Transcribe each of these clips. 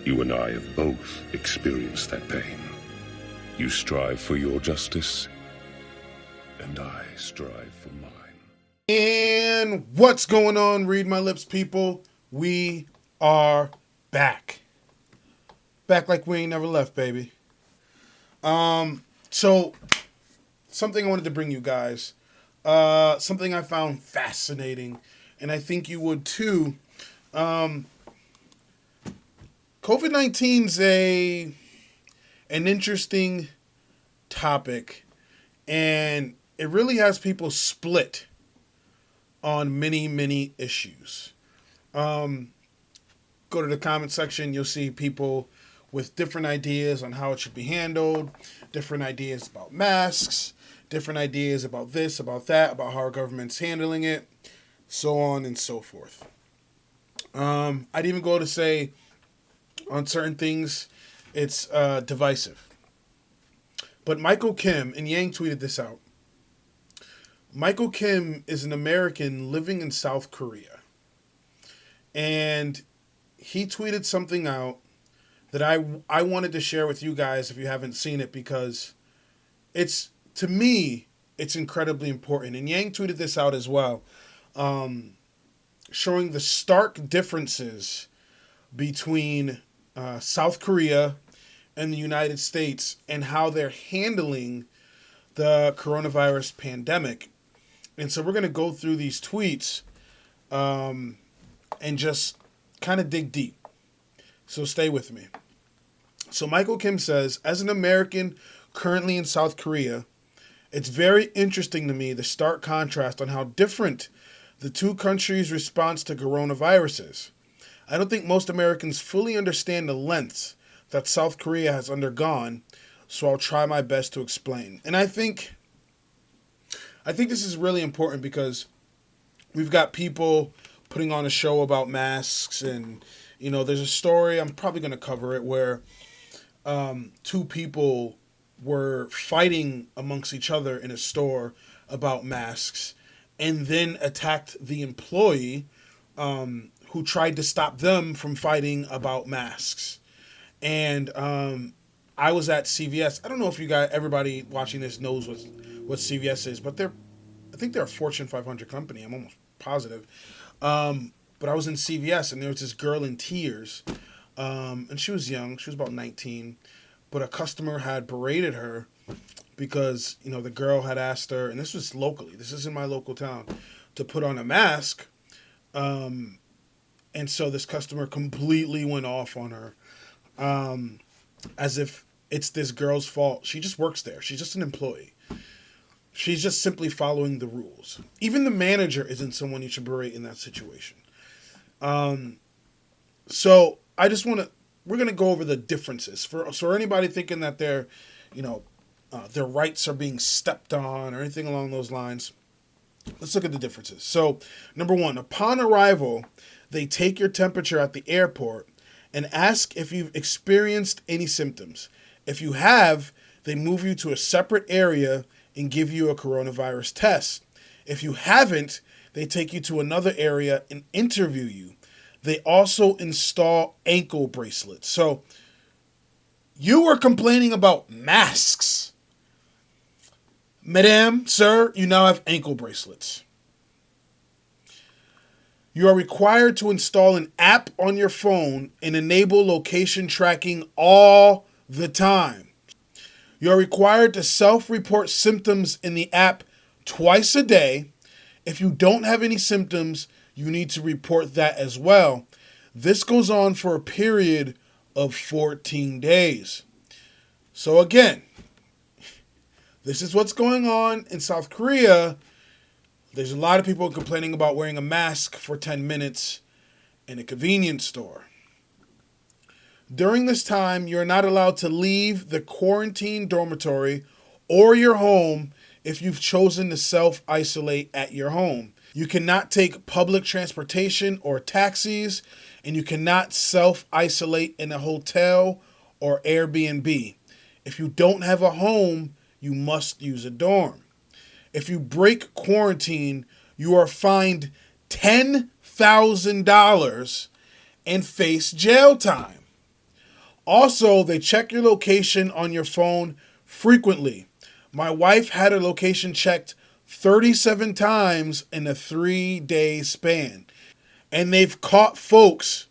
You and I have both experienced that pain. You strive for your justice, and I strive for mine. And what's going on, Read My Lips people? We are back. Back like we ain't never left, baby. So something I wanted to bring you guys. Something I found fascinating, and I think you would too. COVID-19's an interesting topic, and it really has people split on many issues. Go to the comment section, you'll see people with different ideas on how it should be handled, different ideas about masks, different ideas about this, about that, about how our government's handling it, so on and so forth. I'd even go to say on certain things it's divisive. But Michael Kim, and Yang tweeted this out, Michael Kim is an American living in South Korea. And he tweeted something out that I wanted to share with you guys if you haven't seen it, because it's, to me, it's incredibly important. And Yang tweeted this out as well, showing the stark differences between South Korea and the United States and how they're handling the coronavirus pandemic. And so we're going to go through these tweets and just kind of dig deep. So stay with me. So Michael Kim says, as an American currently in South Korea, it's very interesting to me the stark contrast on how different the two countries' response to coronavirus is. I don't think most Americans fully understand the lengths that South Korea has undergone, so I'll try my best to explain. And I think this is really important because we've got people putting on a show about masks, and there's a story, I'm probably going to cover it, where two people were fighting amongst each other in a store about masks, and then attacked the employee who tried to stop them from fighting about masks. And I was at CVS. I don't know if everybody watching this knows what CVS is, but I think they're a Fortune 500 company. I'm almost positive. But I was in CVS, and there was this girl in tears, and she was young. She was about 19, but a customer had berated her because, the girl had asked her, and this was locally, this is in my local town, to put on a mask. And so this customer completely went off on her, as if it's this girl's fault. She just works there. She's just an employee. She's just simply following the rules. Even the manager isn't someone you should berate in that situation. So we're going to go over the differences for anybody thinking that their rights are being stepped on or anything along those lines. Let's look at the differences. So, number one, upon arrival, they take your temperature at the airport and ask if you've experienced any symptoms. If you have, they move you to a separate area and give you a coronavirus test. If you haven't, they take you to another area and interview you. They also install ankle bracelets. So, you were complaining about masks. Madam, sir, you now have ankle bracelets. You are required to install an app on your phone and enable location tracking all the time. You are required to self-report symptoms in the app twice a day. If you don't have any symptoms, you need to report that as well. This goes on for a period of 14 days. So again, this is what's going on in South Korea. There's a lot of people complaining about wearing a mask for 10 minutes in a convenience store. During this time, you're not allowed to leave the quarantine dormitory or your home if you've chosen to self-isolate at your home. You cannot take public transportation or taxis, and you cannot self-isolate in a hotel or Airbnb. If you don't have a home, you must use a dorm. If you break quarantine, you are fined $10,000 and face jail time. Also, they check your location on your phone frequently. My wife had her location checked 37 times in a 3-day span. And they've caught folks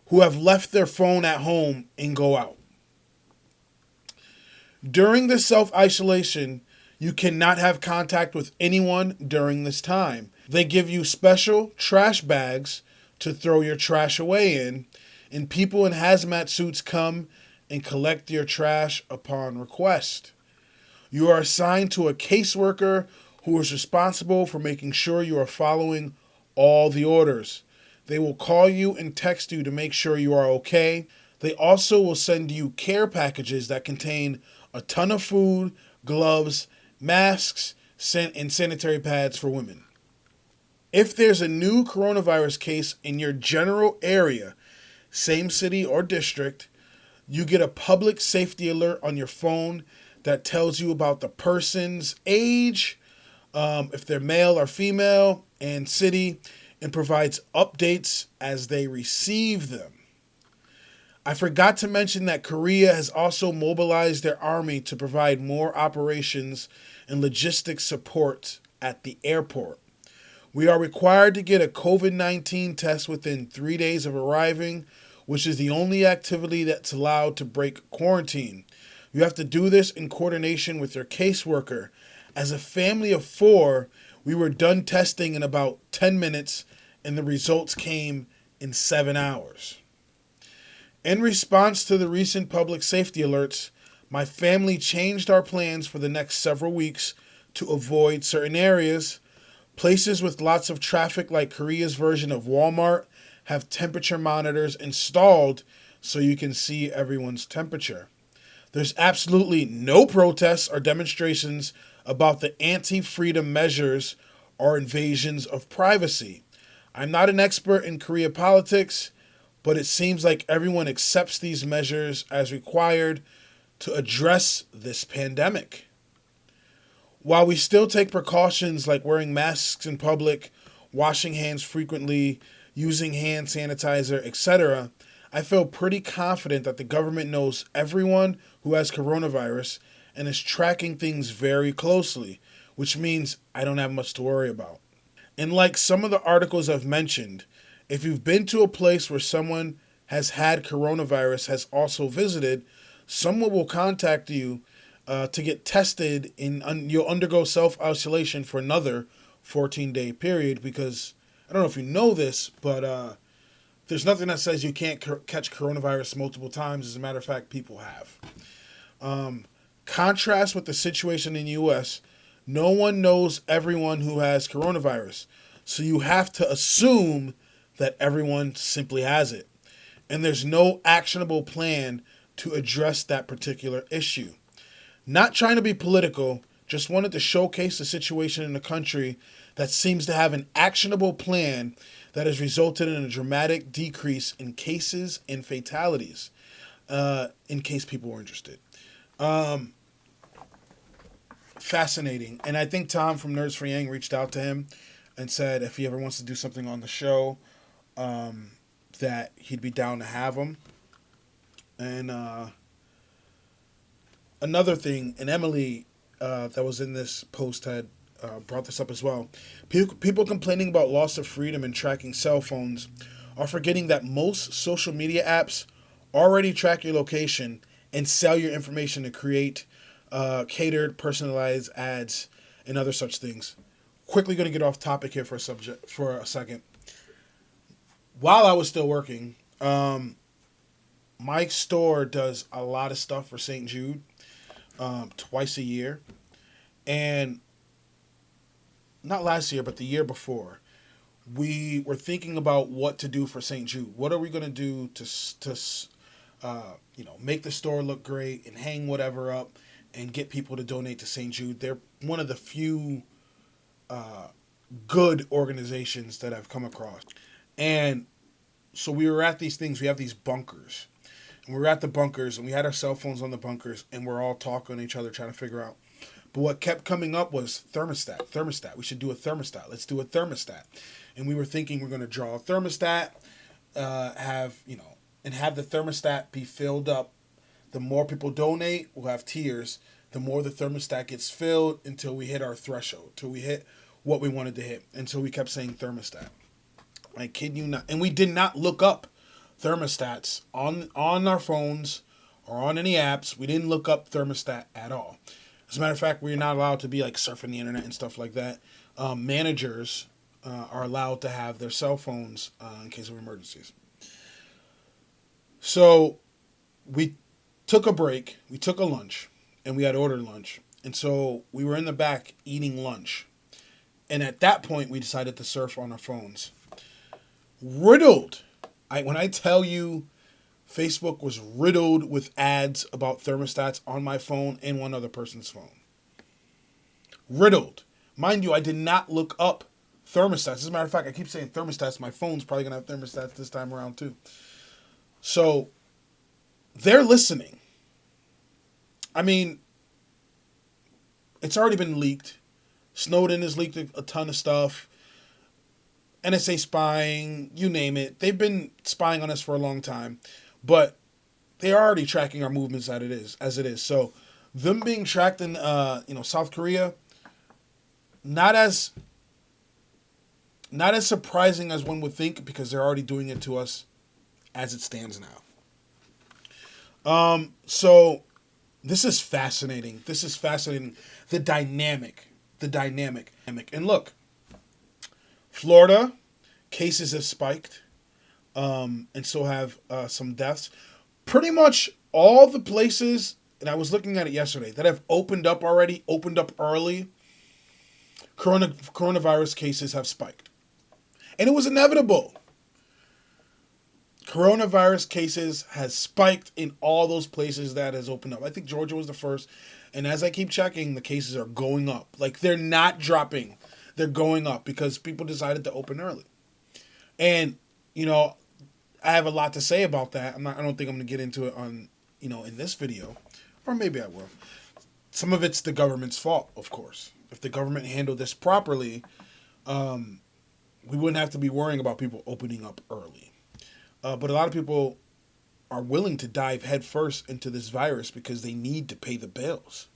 who have left their phone at home and go out. During the self-isolation, you cannot have contact with anyone during this time. They give you special trash bags to throw your trash away in, and people in hazmat suits come and collect your trash upon request. You are assigned to a caseworker who is responsible for making sure you are following all the orders. They will call you and text you to make sure you are okay. They also will send you care packages that contain a ton of food, gloves, masks, and sanitary pads for women. If there's a new coronavirus case in your general area, same city or district, you get a public safety alert on your phone that tells you about the person's age, if they're male or female, and city, and provides updates as they receive them. I forgot to mention that Korea has also mobilized their army to provide more operations and logistics support at the airport. We are required to get a COVID-19 test within 3 days of arriving, which is the only activity that's allowed to break quarantine. You have to do this in coordination with your caseworker. As a family of 4, we were done testing in about 10 minutes, and the results came in 7 hours. In response to the recent public safety alerts, my family changed our plans for the next several weeks to avoid certain areas. Places with lots of traffic, like Korea's version of Walmart, have temperature monitors installed so you can see everyone's temperature. There's absolutely no protests or demonstrations about the anti-freedom measures or invasions of privacy. I'm not an expert in Korea politics, but it seems like everyone accepts these measures as required to address this pandemic. While we still take precautions like wearing masks in public, washing hands frequently, using hand sanitizer, etc., I feel pretty confident that the government knows everyone who has coronavirus and is tracking things very closely, which means I don't have much to worry about. And like some of the articles I've mentioned, if you've been to a place where someone has had coronavirus has also visited, someone will contact you to get tested, and you'll undergo self-isolation for another 14-day period, because I don't know if you know this, but there's nothing that says you can't catch coronavirus multiple times. As a matter of fact, people have. Contrast with the situation in the U.S., no one knows everyone who has coronavirus. So you have to assume that everyone simply has it. And there's no actionable plan to address that particular issue. Not trying to be political, just wanted to showcase the situation in the country that seems to have an actionable plan that has resulted in a dramatic decrease in cases and fatalities, in case people were interested. Fascinating. And I think Tom from Nerds for Yang reached out to him and said if he ever wants to do something on the show, that he'd be down to have him. And another thing, and Emily that was in this post had brought this up as well. People complaining about loss of freedom and tracking cell phones are forgetting that most social media apps already track your location and sell your information to create catered, personalized ads and other such things. Quickly going to get off topic here for a second. While I was still working, my store does a lot of stuff for St. Jude twice a year. And not last year, but the year before, we were thinking about what to do for St. Jude. What are we going to do to make the store look great and hang whatever up and get people to donate to St. Jude? They're one of the few good organizations that I've come across. And so we were at these things. We have these bunkers. And we were at the bunkers, and we had our cell phones on the bunkers, and we're all talking to each other, trying to figure out. But what kept coming up was thermostat. We should do a thermostat. Let's do a thermostat. And we were thinking we're going to draw a thermostat, have, and have the thermostat be filled up. The more people donate, we'll have tiers. The more the thermostat gets filled until we hit our threshold, till we hit what we wanted to hit. And so we kept saying thermostat. I kid you not. And we did not look up thermostats on our phones or on any apps. We didn't look up thermostat at all. As a matter of fact, we're not allowed to be like surfing the internet and stuff like that. Managers are allowed to have their cell phones in case of emergencies. So we took a break. We took a lunch. And we had ordered lunch. And so we were in the back eating lunch. And at that point, we decided to surf on our phones. Riddled. When I tell you Facebook was riddled with ads about thermostats on my phone and one other person's phone. Riddled. Mind you, I did not look up thermostats. As a matter of fact, I keep saying thermostats. My phone's probably going to have thermostats this time around too. So they're listening. I mean, it's already been leaked. Snowden has leaked a ton of stuff. NSA spying, you name it. They've been spying on us for a long time. But they are already tracking our movements as it is. So them being tracked in South Korea, not as surprising as one would think, because they're already doing it to us as it stands now. So this is fascinating. The dynamic. And look, Florida, cases have spiked, and so have some deaths. Pretty much all the places, and I was looking at it yesterday, that have opened up early, coronavirus cases have spiked. And it was inevitable. Coronavirus cases has spiked in all those places that has opened up. I think Georgia was the first. And as I keep checking, the cases are going up. Like, they're not dropping. They're going up because people decided to open early. And, I have a lot to say about that. I don't think I'm going to get into it on, in this video. Or maybe I will. Some of it's the government's fault, of course. If the government handled this properly, we wouldn't have to be worrying about people opening up early. But a lot of people are willing to dive headfirst into this virus because they need to pay the bills.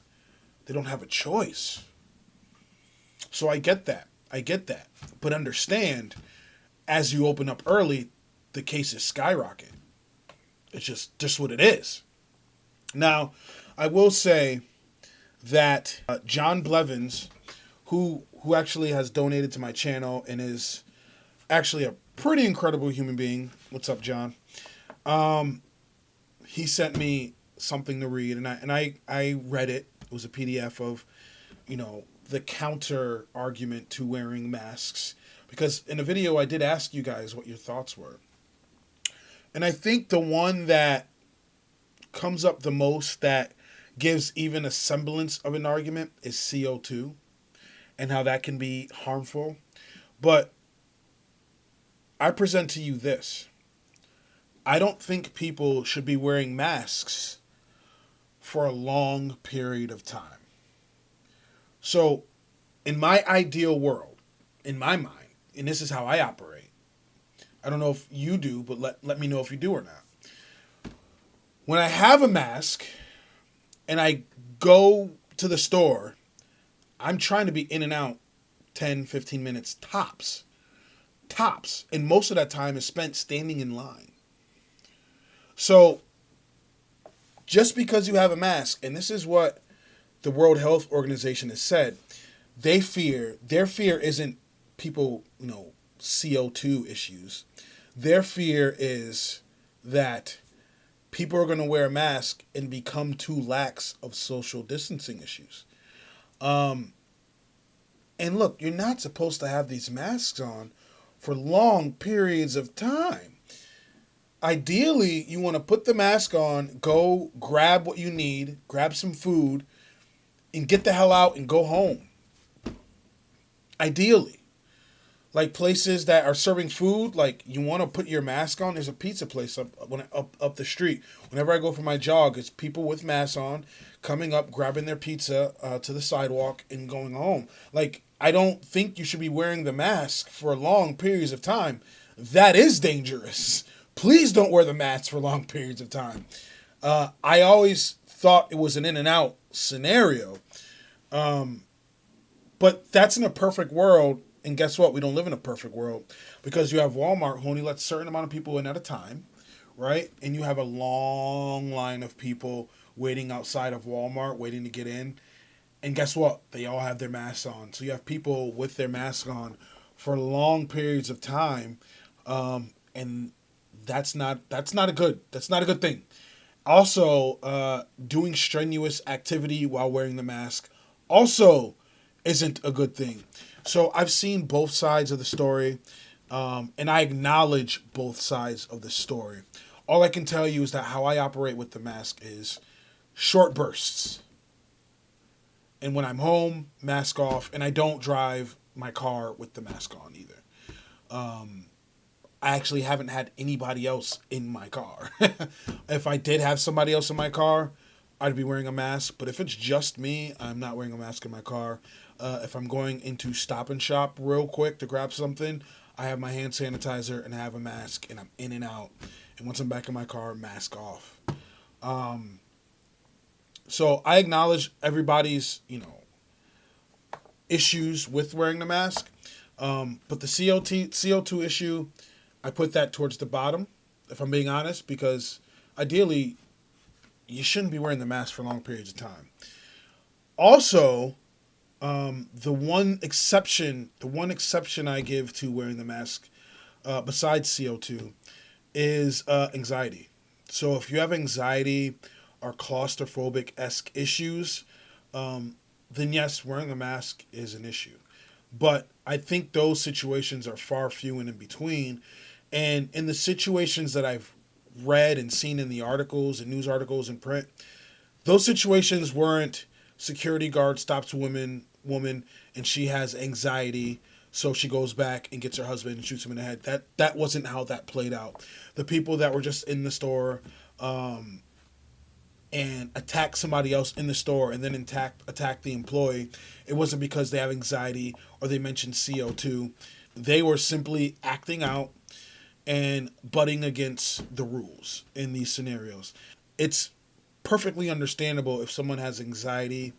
They don't have a choice. So I get that. But understand, as you open up early, the cases skyrocket. It's just what it is. Now, I will say that John Blevins, who actually has donated to my channel and is actually a pretty incredible human being. What's up, John? He sent me something to read, and I read it. It was a PDF of, the counter argument to wearing masks. Because in a video, I did ask you guys what your thoughts were. And I think the one that comes up the most, that gives even a semblance of an argument, is CO2 and how that can be harmful. But I present to you this. I don't think people should be wearing masks for a long period of time. So, in my ideal world, in my mind, and this is how I operate, I don't know if you do, but let me know if you do or not. When I have a mask and I go to the store, I'm trying to be in and out 10, 15 minutes tops. And most of that time is spent standing in line. So, just because you have a mask, and this is what the World Health Organization has said, their fear isn't people, CO2 issues. Their fear is that people are going to wear a mask and become too lax of social distancing issues. And look, you're not supposed to have these masks on for long periods of time. Ideally, you want to put the mask on, go grab what you need, grab some food, and get the hell out and go home. Ideally. Like places that are serving food, like you want to put your mask on. There's a pizza place up the street. Whenever I go for my jog, it's people with masks on, coming up, grabbing their pizza to the sidewalk and going home. Like, I don't think you should be wearing the mask for long periods of time. That is dangerous. please don't wear the mask for long periods of time. I always thought it was an in and out scenario. But that's in a perfect world. And guess what? We don't live in a perfect world, because you have Walmart who only lets a certain amount of people in at a time, right? And you have a long line of people waiting outside of Walmart, waiting to get in. And guess what? They all have their masks on. So you have people with their masks on for long periods of time, and that's not a good thing. Also, doing strenuous activity while wearing the mask also isn't a good thing. So I've seen both sides of the story, and I acknowledge both sides of the story. All I can tell you is that how I operate with the mask is short bursts. And when I'm home, mask off, and I don't drive my car with the mask on either. I actually haven't had anybody else in my car. If I did have somebody else in my car, I'd be wearing a mask. But if it's just me, I'm not wearing a mask in my car. If I'm going into Stop and Shop real quick to grab something, I have my hand sanitizer and I have a mask, and I'm in and out. And once I'm back in my car, mask off. So I acknowledge everybody's, issues with wearing the mask. But the CO2 issue, I put that towards the bottom, if I'm being honest, because ideally, you shouldn't be wearing the mask for long periods of time. Also, the one exception I give to wearing the mask, besides CO2, is anxiety. So if you have anxiety or claustrophobic-esque issues, then yes, wearing a mask is an issue. But I think those situations are far few and in between. And in the situations that I've read and seen in the articles and news articles in print, those situations weren't security guard stops woman and she has anxiety, so she goes back and gets her husband and shoots him in the head. That wasn't how that played out. The people that were just in the store and attack somebody else in the store and then attack the employee, it wasn't because they have anxiety or they mentioned CO2. They were simply acting out and butting against the rules in these scenarios. It's perfectly understandable if someone has anxiety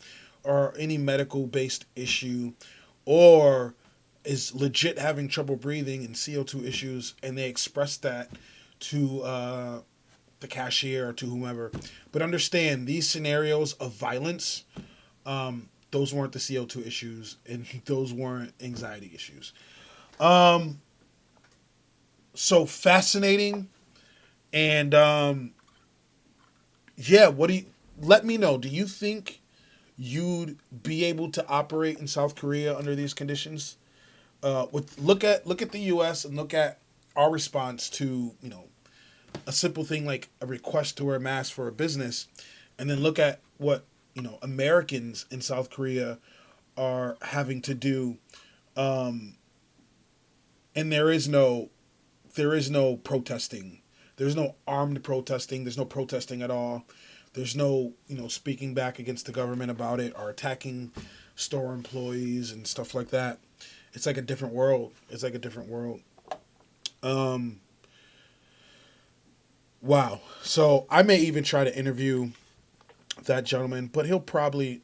or any medical-based issue or is legit having trouble breathing and CO2 issues, and they express that to the cashier or to whomever. But understand, these scenarios of violence, those weren't the CO2 issues, and those weren't anxiety issues. So fascinating. And let me know. Do you think you'd be able to operate in South Korea under these conditions? Look at the US and look at our response to, a simple thing like a request to wear a mask for a business, and then look at what, Americans in South Korea are having to do. And there is no protesting. There's no armed protesting. There's no protesting at all. There's no, speaking back against the government about it or attacking store employees and stuff like that. It's like a different world. Wow. So I may even try to interview that gentleman, but he'll probably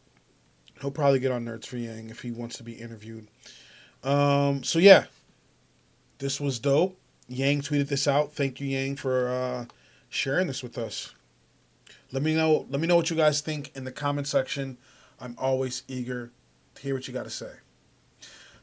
get on Nerds for Yang if he wants to be interviewed. So yeah, this was dope. Yang tweeted this out. Thank you, Yang, for sharing this with us. Let me know what you guys think in the comment section. I'm always eager to hear what you got to say.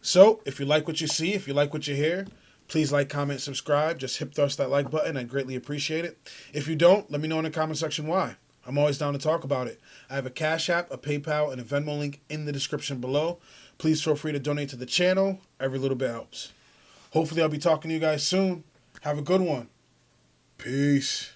So, if you like what you see, if you like what you hear, please like, comment, subscribe. Just hip thrust that like button. I'd greatly appreciate it. If you don't, let me know in the comment section why. I'm always down to talk about it. I have a Cash App, a PayPal, and a Venmo link in the description below. Please feel free to donate to the channel. Every little bit helps. Hopefully, I'll be talking to you guys soon. Have a good one. Peace.